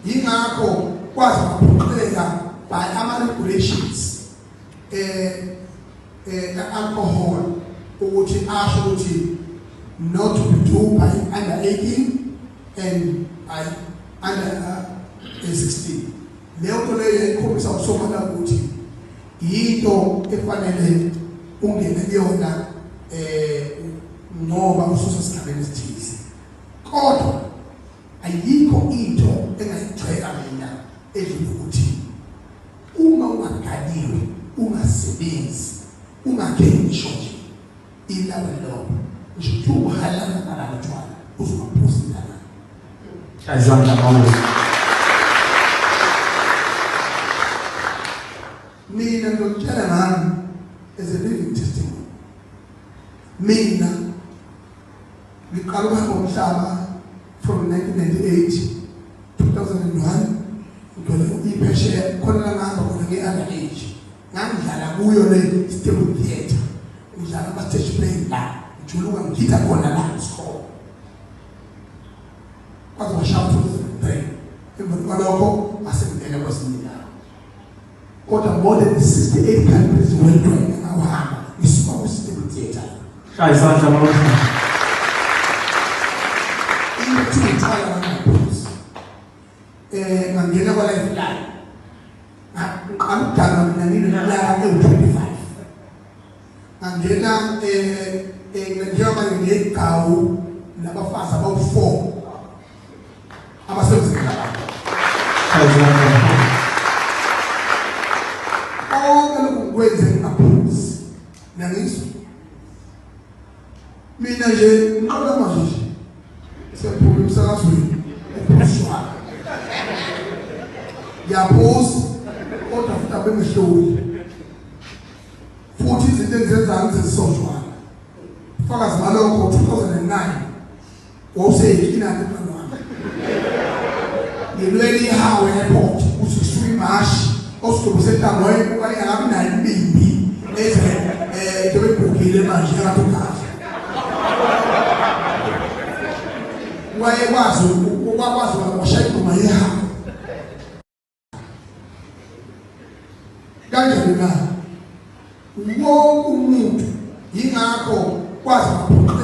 yingakho kwazi ukuphuceka by ama-regulations alcohol ukuthi asho ukuthi not to be do by under 18 and by under 16. Leyo nto leyo ikhombisa usomana ukuthi yinto efanele ungene kuyona ngoba ususa esigabeni esithize. Kodwa ayikho into engayigcwela mina edlula ukuthi uma ungagadiwe, ungasebenzi, ungakhengi ngisho nje ilawa lo ngisho uhalala nalabantwana uzobaphuza la. Azamla mawuzi. Mina ngokutshela ngami as a living testimony. Mina ngiqala ukuhamba umhlaba from 1998 2001 ngithola iphesheya khona la ngihamba khona nge-under age. Ngangidlala kuyo le stable theatre, ngidlala ama-stage play la, ngijuluka ngigida khona la isikole. Kwaze washaya 2003 emva kwalokho asengingena kwezinye indawo. Kodwa more than 68 countries worldwide ngawahamba ngisuka kwi-stable theatre. Shaya isandla mawuzi. Ngangena kwa lifeline. Ngaqala mina ngineminyaka ewu-25. Ngangena njengoba nginegawu nabafazi abawu-4 abasebenzela lapho. Konke lokhu ngikwenze ngingaphuzi. Nangizwa. Mina nje ngiqala manje nje. Sephuma emsakazweni. Uphuzwa. Yaphuza. Kodwa futhi abengihloli. Futhi izinto engizenzayo ngizisojwana. Fakazi ngalokho 2009 wawuseyikina ngempilo wami. Ngilwele iHawe Airport ususuka imashi osikubusetangoye kwaye akabi nayo imimbi ebebhukile manje akathukhaza. Wayekwazi washaya ingoma yeHawe. Kanjani na? Wonke umuntu yingakho kwazi ukuphuceka